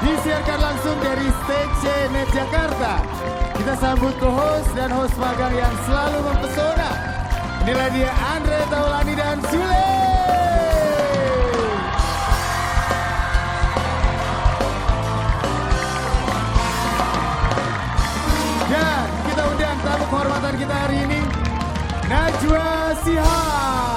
Disiarkan langsung dari Stage Net Jakarta. Kita sambut co-host dan host magang yang selalu mempesona. Inilah dia Andre Taulani dan Sule. Dan kita undang tamu kehormatan kita hari ini, Najwa Shihab.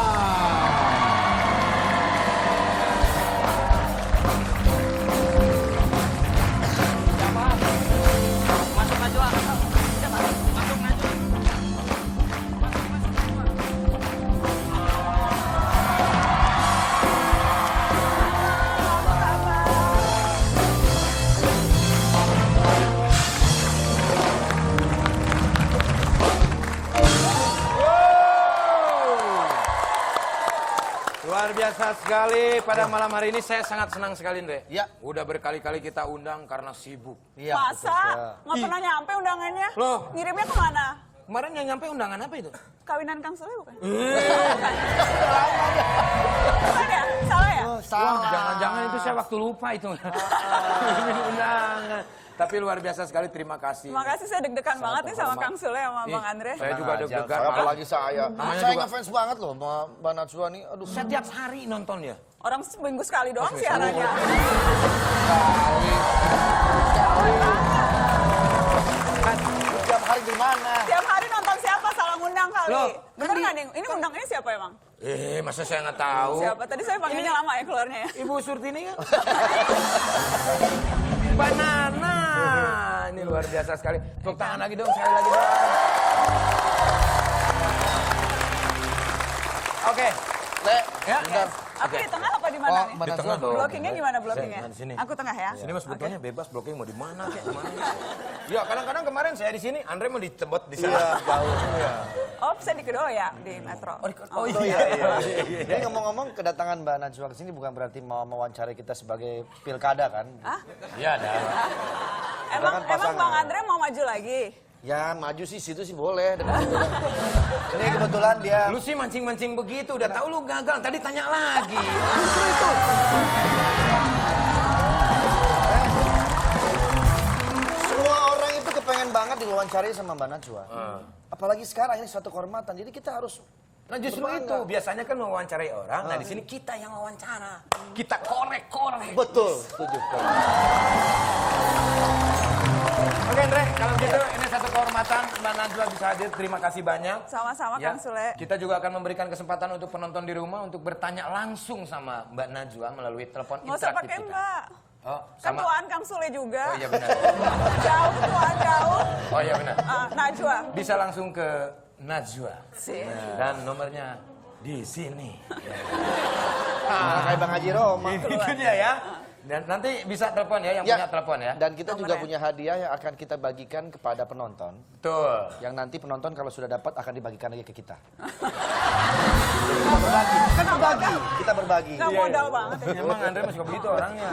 Luar biasa sekali pada malam hari ini, saya sangat senang sekali, Andre. Ya. Udah berkali-kali kita undang karena sibuk. Iya. Masa? Nggak pernah nyampe undangannya? Loh. Ngirimnya kemana? Kemarin yang nyampe undangan apa itu? Kawinan Kang Sule bukan? Bukan ya? Salah ya? Wah, jangan-jangan itu saya waktu lupa itu. Ini undangan. Tapi luar biasa sekali, terima kasih. Terima kasih, saya deg-degan banget nih sama terhormat. Kang Sule sama Bang Andre. Saya juga deg-degan. Apalagi saya. Namanya Saya juga- ngefans banget loh sama Mbak Najwa nih. Aduh. Setiap hari nonton ya. Orang seminggu sekali doang siarannya. Setiap hari di mana? Tiap hari nonton siapa? Salah ngundang kali. Loh, Bener nggak nih? Ini undangnya siapa emang? Masa saya nggak tahu. Siapa? Tadi saya panggilnya lama ya keluarnya ya. Ibu Surtini kan? Mbak Nana. Ini luar biasa sekali. Tepuk tangan lagi dong, sekali lagi dong. Oke. Le, Ya. bentar. Aku di tengah apa di mana Oh, nih? Mbak Di Najwa tengah dong. Blockingnya gimana blockingnya? Di sini. Aku tengah ya? Sini mas sebetulnya bebas blocking mau di mana kayak gimana. Ya kadang-kadang kemarin saya di sini, Andre mau ditebot di sana. Iya, jauh. Iya. Oh, saya di kedua ya di Metro. Oh iya. Ini ngomong-ngomong kedatangan Mbak Najwa ke sini bukan berarti mau mewawancari kita sebagai pilkada kan? Hah? Iya ada. Emang kan pasangan. Bang Andre mau maju lagi? Ya maju sih situ sih boleh. Ini kebetulan dia. Lu sih mancing-mancing begitu, udah tahu lu gagal, tadi tanya lagi. Justru itu. Semua orang itu kepengen banget diwawancara sama Mbak Najwa. Apalagi sekarang ini suatu kehormatan. Jadi kita harus. Nah justru Berbangga. itu, biasanya kan mewawancarai orang, nah di sini kita yang wawancara. Kita korek-korek. Betul, setuju. Oke Andre, kalau gitu ini satu kehormatan Mbak Najwa bisa hadir, terima kasih banyak. Sama-sama Ya, Kang Sule. kita juga akan memberikan kesempatan untuk penonton di rumah untuk bertanya langsung sama Mbak Najwa melalui telepon Nggak usah interaktif pakai kita. Mbak. Oh, Kan sama. tuaan Kang Sule juga. Oh iya benar. Jauh tuaan jauh. Oh iya benar. Najwa. Bisa langsung ke Najwa. Sih. Dan nomornya di sini. Nah, kayak Bang Haji Roma. Itu dia ya. Dan nanti bisa telepon ya, yang Ya. punya telepon ya. Dan kita juga Nomornya. punya hadiah yang akan kita bagikan kepada penonton. Betul. Yang nanti penonton kalau sudah dapat akan dibagikan lagi ke kita. Kita berbagi. Nggak modal banget ya. Memang Andre masih begitu orangnya.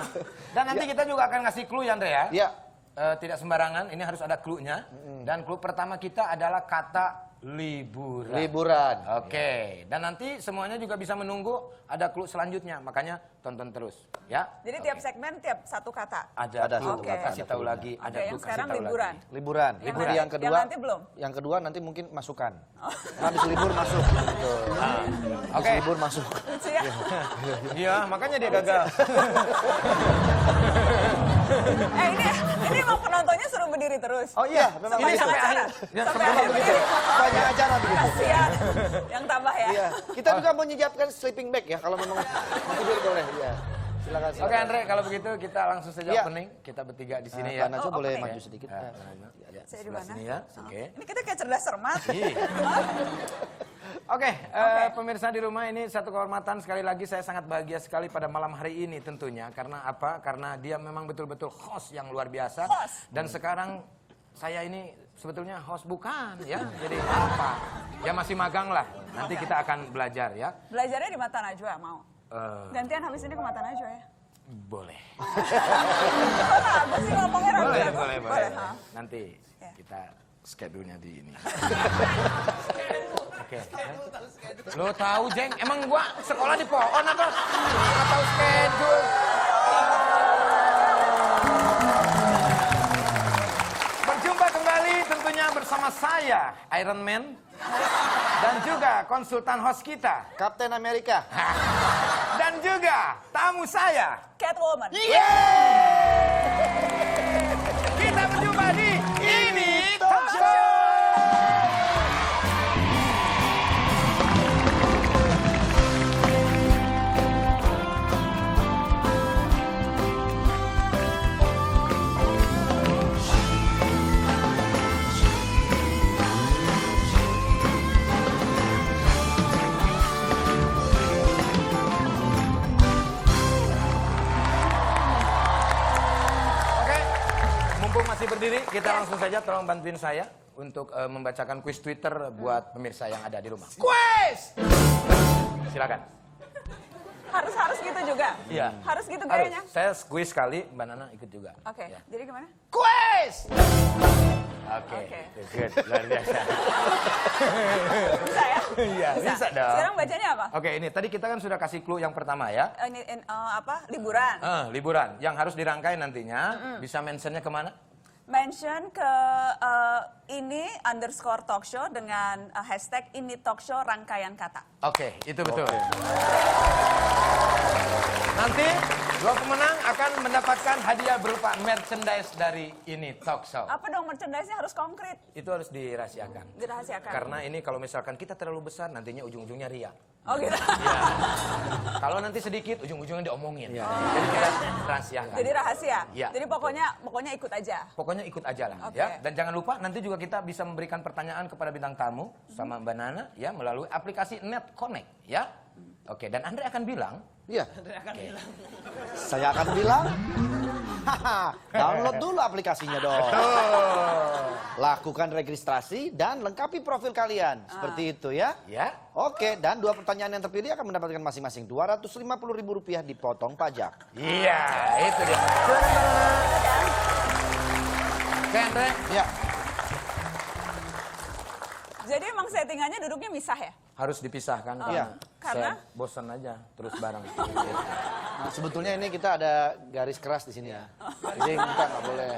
Dan nanti kita juga akan ngasih clue ya Andre ya. Iya. Tidak sembarangan, ini harus ada clue-nya. Dan clue pertama kita adalah kata liburan. Liburan. Oke, dan nanti semuanya juga bisa menunggu ada clue selanjutnya, makanya tonton terus, ya. Jadi tiap segmen tiap satu kata. Ada clue, satu kata, kasih ada tahu clue-nya. lagi, Oke, ada yang clue, kasih sekarang tahu liburan. lagi. Liburan. Yang Jadi nanti- yang kedua. yang nanti belum? Yang kedua nanti mungkin masukan. Habis libur masuk. Betul. Habis Oke. libur masuk. Lucu ya. Iya, makanya dia gagal. Ini emang penontonnya suruh berdiri terus. Oh iya, memang Ini Sampai sampai acara. akhir. Ya, Sampai sampai akhir akhir. berdiri. banyak acara begitu. Kasihan. Yang tambah ya. Iya. Kita juga mau menyiapkan sleeping bag ya kalau memang mau tidur boleh. Iya. Silakan. Oke Andre, kalau begitu kita langsung saja Iya. opening. Kita bertiga di sini Mbak ya. Najwa boleh opening. maju sedikit. Ya, Ya. Saya di sebelah mana? sini ya. Oke. Ini kita kayak cerdas cermat. Iya. Oke, pemirsa di rumah, ini satu kehormatan sekali lagi, saya sangat bahagia sekali pada malam hari ini tentunya. Karena apa? Karena dia memang betul-betul host yang luar biasa. Host. Dan sekarang saya ini sebetulnya host bukan ya. Jadi apa? Ya masih magang lah. Nanti kita akan belajar ya. Belajarnya di mata Najwa mau. Eh, Gantian habis ini ke mata Najwa ya. boleh. Apa sih ngomongnya Boleh, ragu-ragu? boleh. ha? Nanti Ya. kita schedule-nya di ini. Oke. Lo tahu Jeng, emang gua sekolah di pohon apa? Nggak tahu schedule. bersama saya Iron Man dan juga konsultan host kita Kapten Amerika. dan juga tamu saya. Catwoman. Kita berjumpa di Ini Talk Show. Mumpung masih berdiri, kita langsung saja tolong bantuin saya untuk membacakan kuis Twitter buat pemirsa yang ada di rumah. Kuis! Silakan. Harus gitu juga? Iya. Harus gitu gayanya? Saya kuis sekali, Mbak Nana ikut juga. Oke, Ya. jadi gimana? Kuis! Oke, Oke. good, luar biasa. Bisa ya? Iya, bisa dong. Sekarang bacanya apa? Oke, ini tadi kita kan sudah kasih clue yang pertama ya. Apa? Liburan. Liburan, yang harus dirangkai nantinya. Bisa mentionnya kemana? Mention ke ini_talkshow dengan hashtag ini talkshow rangkaian kata. Oke, itu betul. Nanti dua pemenang akan mendapatkan hadiah berupa merchandise dari Ini Talk Show. Apa dong merchandise-nya harus konkret, Itu harus dirahasiakan. dirahasiakan. Karena ini kalau misalkan kita terlalu besar, nantinya ujung-ujungnya ria. Oh gitu. Kalau nanti sedikit, ujung-ujungnya diomongin. Jadi kita rahasiakan. Jadi rahasia. Iya, Jadi pokoknya ikut aja. Pokoknya ikut aja lah, Oke. ya. Dan jangan lupa nanti juga kita bisa memberikan pertanyaan kepada bintang tamu sama Mbak Nana, ya, melalui aplikasi Net Connect, ya. Oke, dan Andre akan bilang. Iya. Saya akan bilang, download dulu aplikasinya dong. Lakukan registrasi dan lengkapi profil kalian. Seperti itu ya. Ya. Oke, dan 2 pertanyaan yang terpilih akan mendapatkan masing-masing Rp250.000 dipotong pajak. Iya, itu dia. Silakan Mbak Nana. Oke, Andre. Ya. Jadi emang settingannya duduknya misah ya? Harus dipisahkan Iya. Karena? saya bosan aja terus bareng. Nah, sebetulnya ini kita ada garis keras di sini ya. Jadi kita nggak boleh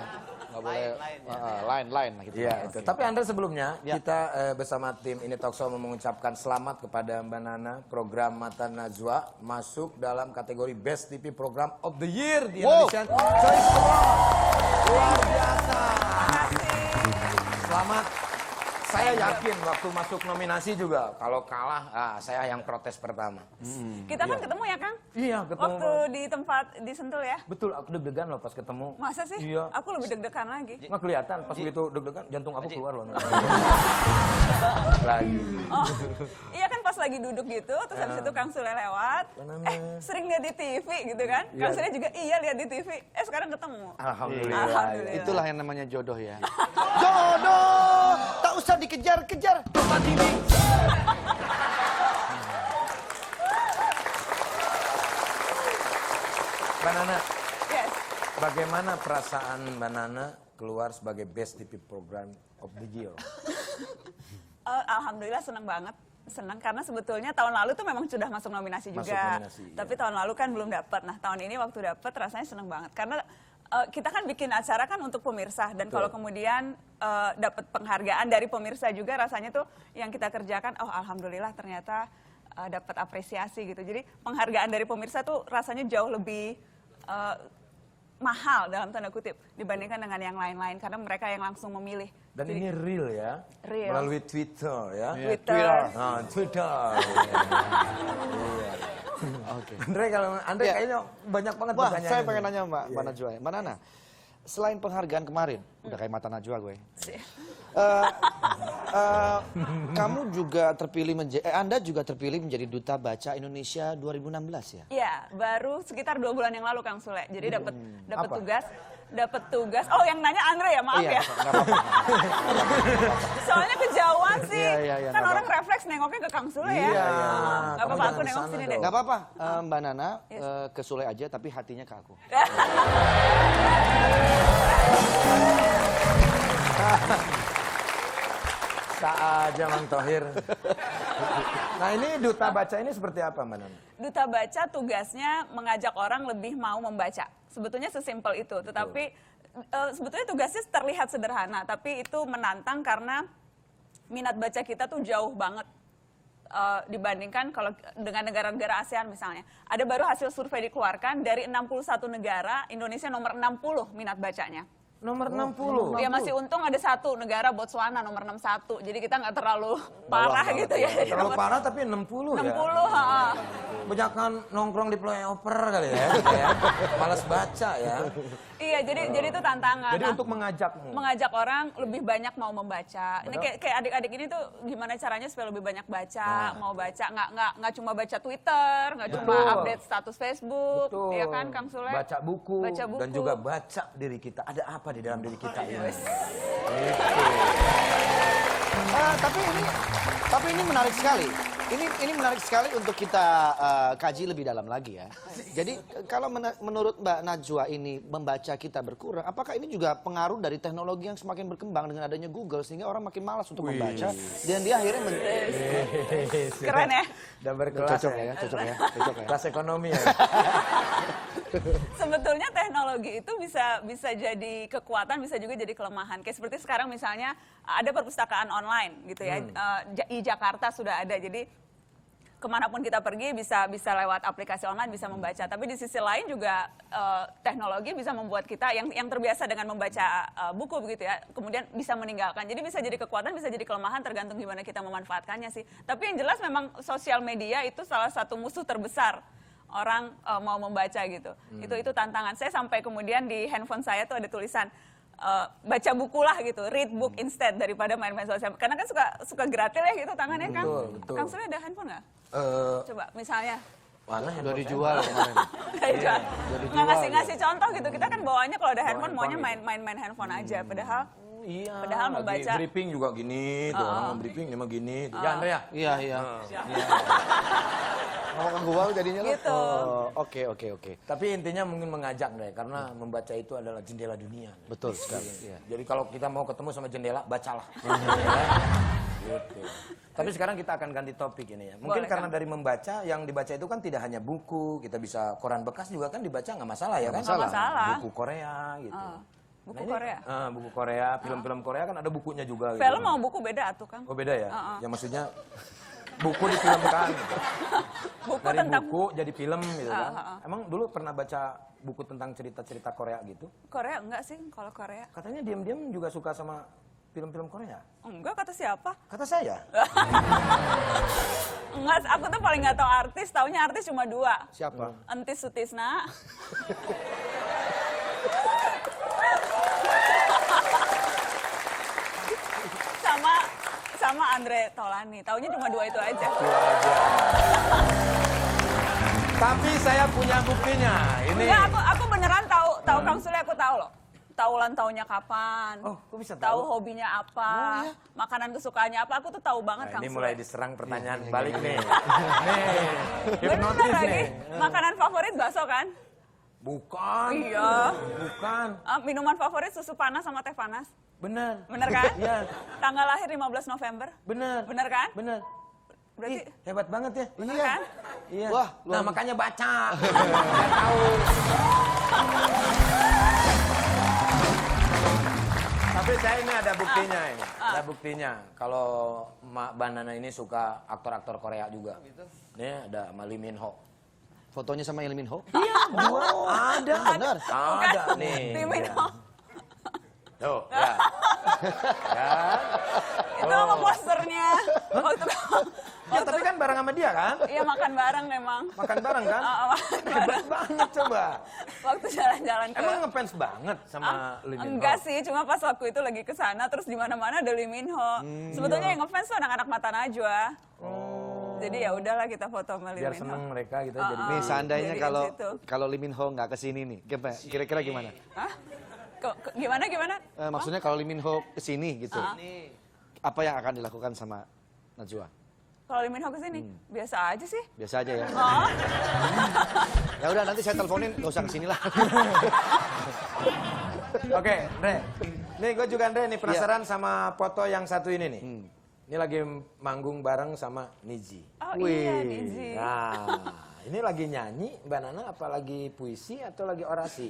line gitu. Iya, itu. Tapi Andre sebelumnya Ya. kita bersama tim Ini Talk Show mengucapkan selamat kepada Mbak Nana. Program Mata Najwa masuk dalam kategori Best TV Program of the Year di Wow. Indonesian Choice Award. Luar biasa. Selamat. Saya yakin waktu masuk nominasi juga kalau kalah saya yang protes pertama. Kita kan ketemu ya Kang? Iya, ketemu. Waktu di tempat di Sentul ya? Betul, aku deg-degan loh pas ketemu. Masa sih? Iya. Aku lebih deg-degan lagi. Nggak kelihatan pas begitu deg-degan jantung aku keluar loh. Lagi. Oh, iya kan pas lagi duduk gitu, terus habis itu Kang Sule lewat. Sering lihat di TV gitu kan? Iya. Kang Sule juga iya lihat di TV. Sekarang ketemu. Alhamdulillah. Alhamdulillah. Itulah yang namanya jodoh ya. Jodoh, tak usah dikejar-kejar. Tempat ini. Mbak Nana, Yes. bagaimana perasaan Mbak Nana keluar sebagai Best TV Program of the Year? Alhamdulillah senang banget. Senang karena sebetulnya tahun lalu tuh memang sudah masuk nominasi Masuk juga. nominasi, iya. Tapi tahun lalu kan belum dapat. Nah, tahun ini waktu dapat rasanya senang banget karena kita kan bikin acara kan untuk pemirsa dan kalau kemudian dapat penghargaan dari pemirsa juga rasanya tuh yang kita kerjakan alhamdulillah ternyata dapat apresiasi gitu. Jadi penghargaan dari pemirsa tuh rasanya jauh lebih mahal dalam tanda kutip dibandingkan dengan yang lain-lain karena mereka yang langsung memilih. Dan Jadi, ini real ya, Real. melalui Twitter ya. Twitter. Nah, Twitter. Iya. Oke. Andre kalau Andre Ya. kayaknya banyak banget Wah, pertanyaan. saya pengen nanya Mbak Najwa ya. Mbak Nana, selain penghargaan kemarin, udah kayak mata Najwa gue. Kamu juga terpilih Anda juga terpilih menjadi Duta Baca Indonesia 2016 ya? Iya, baru sekitar 2 bulan yang lalu Kang Sule. Jadi dapat Apa? tugas. Oh, yang nanya Andre ya, maaf Iya, ya. nggak apa-apa. Soalnya kejauhan sih. Iya, Kan nggak orang refleks nengoknya ke Kang Sule ya. Iya. Gak apa-apa, aku Kamu nengok jangan sini kesana deh. Nggak apa-apa, Mbak Nana ke Sule aja tapi hatinya ke aku. Tak aja Mang Thohir. Nah ini Duta Baca ini seperti apa Mbak Nana? Duta Baca tugasnya mengajak orang lebih mau membaca. Sebetulnya sesimpel itu, tetapi sebetulnya tugasnya terlihat sederhana, tapi itu menantang karena minat baca kita tuh jauh banget dibandingkan kalau dengan negara-negara ASEAN misalnya. Ada baru hasil survei dikeluarkan dari 61 negara, Indonesia nomor 60 minat bacanya. Nomor 60. Ya masih untung ada satu negara Botswana nomor 61. Jadi kita nggak terlalu parah gitu ya. Terlalu parah tapi 60 ya. 60, Banyakan nongkrong di flyover kali ya. Gitu ya. Malas baca ya. Iya, jadi itu tantangan. Jadi Nah, untuk mengajakmu. mengajak orang lebih banyak mau membaca. Ini kayak adik-adik ini tuh gimana caranya supaya lebih banyak baca, mau baca, nggak cuma baca Twitter, nggak cuma update status Facebook, Betul. ya kan Kang Sule? Baca buku, Baca buku. dan juga baca diri kita. Ada apa di dalam diri kita ini? Tapi ini menarik sekali. Ini menarik sekali untuk kita kaji lebih dalam lagi ya. Jadi kalau menurut Mbak Najwa ini membaca kita berkurang, apakah ini juga pengaruh dari teknologi yang semakin berkembang dengan adanya Google sehingga orang makin malas untuk membaca dan dia akhirnya Keren ya? Udah berkelas cocok ya. Kelas ekonomi ya. Sebetulnya teknologi itu bisa jadi kekuatan, bisa juga jadi kelemahan. Kayak seperti sekarang misalnya ada perpustakaan online gitu ya. Di Jakarta sudah ada. Jadi kemanapun kita pergi bisa lewat aplikasi online bisa membaca. Tapi di sisi lain juga teknologi bisa membuat kita yang terbiasa dengan membaca buku begitu ya, kemudian bisa meninggalkan. Jadi bisa jadi kekuatan, bisa jadi kelemahan tergantung gimana kita memanfaatkannya sih. Tapi yang jelas memang sosial media itu salah satu musuh terbesar orang mau membaca gitu. Itu tantangan. Saya sampai kemudian di handphone saya tuh ada tulisan baca buku lah gitu, read book instead daripada main-main sosial. Karena kan suka gratis ya gitu tangannya kan. Betul. Kang Surya ada handphone nggak? Coba misalnya. Mana udah dijual kemarin. Nggak ngasih contoh gitu. Kita kan bawaannya kalau ada handphone maunya main handphone aja. Padahal lagi membaca. briefing juga gini, tuh orang briefing cuma gini. Ya Andrea. Iya. Ngomong gua jadinya lo. Gitu. Oke. Tapi intinya mungkin mengajak deh, karena membaca itu adalah jendela dunia. Betul sekali. Iya. Jadi kalau kita mau ketemu sama jendela, bacalah. Gitu. Tapi sekarang kita akan ganti topik ini ya. Mungkin Boleh, karena Kang. dari membaca, yang dibaca itu kan tidak hanya buku, kita bisa koran bekas juga kan dibaca nggak masalah ya kan? Nggak masalah. Buku Korea gitu. Buku Nah, ini, Korea. buku Korea, film-film Korea kan ada bukunya juga. Film gitu. mau buku beda tuh Kang. Oh beda ya? Ya maksudnya buku difilmkan. Gitu. Buku Dari tentang buku jadi film gitu kan. Emang dulu pernah baca buku tentang cerita-cerita Korea gitu? Korea enggak sih kalau Korea? Katanya diam-diam juga suka sama film-film Korea. Enggak, kata siapa? Kata saya. Enggak, aku tuh paling nggak tahu artis, taunya artis cuma 2. Siapa? Entis Sutisna. sama Andre Taulani. Taunya cuma 2 itu aja. Tapi saya punya buktinya. Ini. Enggak, aku beneran tahu Kang Sule, aku tahu loh. Tahu ulang tahunnya kapan. Oh, kok bisa Tahu tahu? hobinya apa. Makanan kesukaannya apa. Aku tuh tahu banget Nah, Kang ini Sule. mulai diserang pertanyaan balik nih. Nih, Bener hipnotis lagi. nih. Makanan favorit bakso kan? Bukan. Iya. Bukan. Minuman favorit susu panas sama teh panas. Bener. Bener kan? Iya. Tanggal lahir 15 November. Bener. Bener kan? Bener. Berarti Ih, hebat banget ya. bener kan? Iya. Wah, nah makanya baca. Biar tahu. Tapi saya ini ada buktinya ini. Ada buktinya. Kalau Mbak Banana ini suka aktor-aktor Korea juga. Nih ada sama Lee Min Ho. Fotonya sama Lee Min Ho? Iya, ada. Benar. Ada nih. Lee Min Iya. Ho. Tuh, ya. Ya. Itu apa posternya? Ya, tapi kan bareng sama dia kan? Iya, makan bareng memang. Makan bareng kan? Makan bareng. Hebat banget coba. Waktu jalan-jalan ke... Emang ngefans banget sama Lee Min Ho? Enggak sih, cuma pas waktu itu lagi ke sana terus di mana-mana ada Lee Min Ho. Sebetulnya yang ngefans tuh anak-anak Mata Najwa. Jadi ya udahlah kita foto sama Lee Biar Min Ho. seneng mereka gitu jadi. Nih seandainya Jadi kalau gitu. kalau Lee Min Ho nggak kesini nih, kira-kira gimana? Hah? Gimana? Maksudnya kalau Lee Min Ho kesini gitu, apa yang akan dilakukan sama Najwa? Kalau Lee Min Ho kesini, biasa aja sih. Biasa aja ya. Oh. Ya udah nanti saya teleponin, nggak usah kesini lah. Oke, Andre. Nih gue juga Andre nih penasaran sama foto yang satu ini nih. Ini lagi manggung bareng sama Niji. Oh iya, Nizi. Nah, Ini lagi nyanyi Mbak Nana apa lagi puisi atau lagi orasi?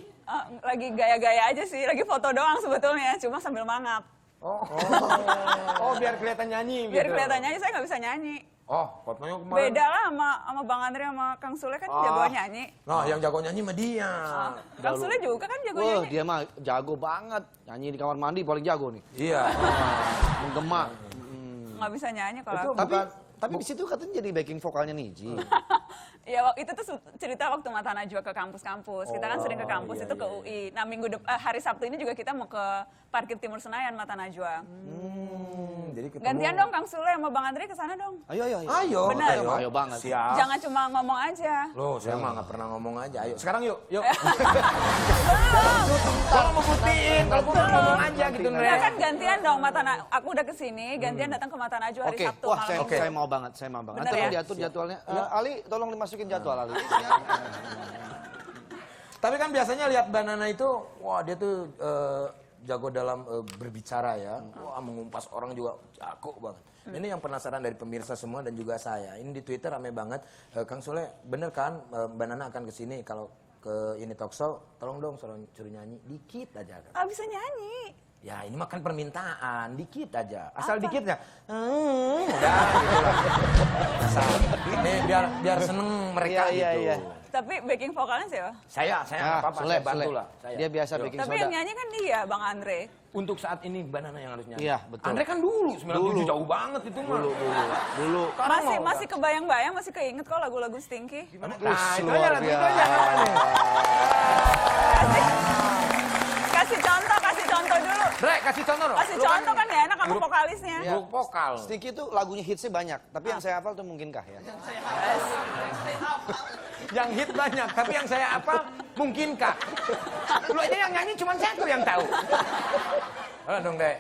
Lagi gaya-gaya aja sih, lagi foto doang sebetulnya, cuma sambil mangap. Oh, biar kelihatan nyanyi Biar gitu. kelihatan nyanyi, saya nggak bisa nyanyi. Oh, fotonya kemarin. Beda lah sama Bang Andre sama Kang Sule kan jago nyanyi. Nah, yang jago nyanyi mah dia. Kang Sule juga kan jago Wah, nyanyi. dia mah jago banget. Nyanyi di kamar mandi paling jago nih. Iya. Menggema. Nggak bisa nyanyi kalau Itu aku. Tapi di situ katanya jadi backing vokalnya Niji. Ya, itu tuh cerita waktu Mata Najwa ke kampus-kampus. Kita kan sering ke kampus itu ke UI. Nah, hari Sabtu ini juga kita mau ke Parkir Timur Senayan Mata Najwa. Jadi ketemu. Gantian dong Kang Sule sama Bang Andre ke sana dong. Ayo. Ayo. Benar. Ayo banget. Siap. Jangan cuma ngomong aja. Loh, saya mah nggak pernah ngomong aja. Ayo, sekarang yuk. Belum. Kalau mau buktiin, kalau gua ngomong aja gitu, Ya Ndre. kan gantian dong aku udah kesini, gantian datang ke Mata Najwa hari Oke, Sabtu wah malam. saya mau banget, Bener Nanti tolong ya? diatur jadwalnya. Ali, tolong dimasukin jadwal Ali. Tapi kan biasanya lihat Mbak Nana itu, wah dia tuh jago dalam berbicara ya. Wah mengumpas orang juga jago banget. Ini yang penasaran dari pemirsa semua dan juga saya. Ini di Twitter rame banget. Kang Sule, bener kan Mbak Nana akan kesini kalau ke ini talk show, tolong dong suruh nyanyi dikit aja. Ah, bisa nyanyi. Ya ini mah kan permintaan, dikit aja. Asal dikit ya. Udah gitu lah. Asal. Ini biar seneng mereka Iya, gitu. iya. Tapi backing vokalnya siapa? Saya nggak apa-apa, Sule, saya bantu Sule. lah. Saya. Dia biasa Yuk. bikin Tapi soda. yang nyanyi kan dia, Bang Andre. Untuk saat ini Mbak Nana yang harus nyanyi. Iya, betul. Andre kan dulu, 97 jauh banget itu mah. Dulu. Sekarang mau Masih kebayang-bayang, masih keinget kok lagu-lagu Stinky. Nah, Us, itu luar aja lagu itu aja. Kasih contoh dulu. Dre, kasih contoh dong. Kasih Lu contoh kan ya enak sama grup- vokalisnya. Grup vokal. Sticky itu lagunya hitsnya banyak, tapi yang saya hafal tuh mungkinkah ya? Yang hit banyak, tapi yang saya apa? Mungkinkah? Lu aja yang nyanyi cuma satu yang tahu. Halo dong, Dre.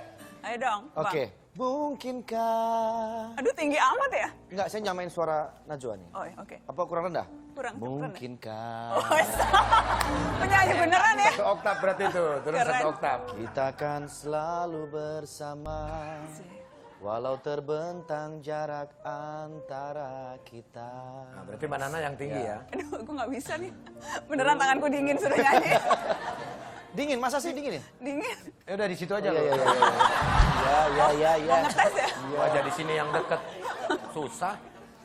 Ayo dong, Bang. Oke. Mungkinkah? Aduh, tinggi amat ya? Enggak, saya nyamain suara Najwa nih. Oh, oke. Apa kurang rendah? Kurang. Mungkinkah Oh, penyanyi beneran ya? 1 oktav berarti itu, turun Keren. 1 oktav. kita kan selalu bersama, walau terbentang jarak antara kita. Nah, berarti Mbak Nana yang tinggi ya. Aduh, aku nggak bisa nih. Beneran tanganku dingin suruh nyanyi. Dingin, masa sih dingin ya? Dingin. Ya udah di situ aja Iya, loh. iya, iya. Ya. Mau ngetes ya? Wajah di sini yang deket. Susah.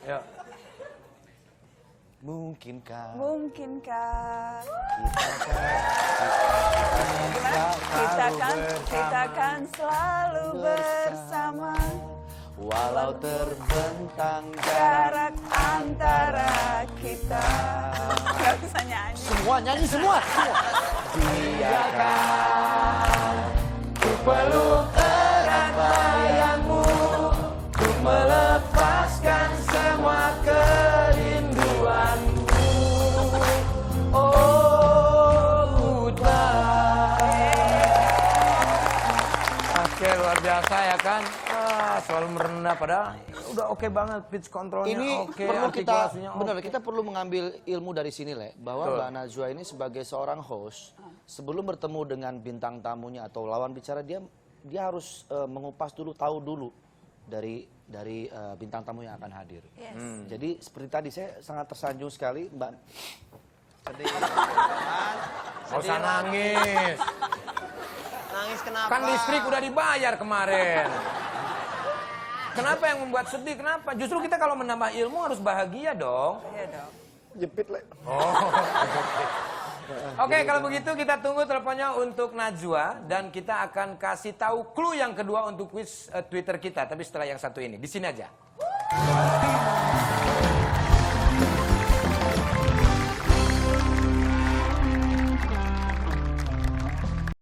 Ya. Mungkinkah Mungkinkah kita kita kan selalu bersama, walau terbentang jarak antara kita. Gak bisa nyanyi. Semua nyanyi semua. Biarkan ku peluk erat bayangmu, ku melepaskan semua kerinduanmu. Oh, goodbye. Oke, luar biasa ya kan. Selalu merendah padahal udah oke banget pitch controlnya Ini oke, perlu kita artikulasinya benar oke. kita perlu mengambil ilmu dari sini Le, bahwa Betul. Mbak Najwa ini sebagai seorang host sebelum bertemu dengan bintang tamunya atau lawan bicara dia harus mengupas dulu, tahu dulu dari bintang tamu yang akan hadir. Yes. Jadi seperti tadi saya sangat tersanjung sekali Mbak. Gak usah nangis. Nangis kenapa? Kan listrik udah dibayar kemarin. Kenapa yang membuat sedih? Kenapa? Justru kita kalau menambah ilmu harus bahagia dong. Iya dong. Jepit Le. Oh. Oke, kalau begitu kita tunggu teleponnya untuk Najwa dan kita akan kasih tahu clue yang kedua untuk quiz Twitter kita, tapi setelah yang satu ini. Di sini aja.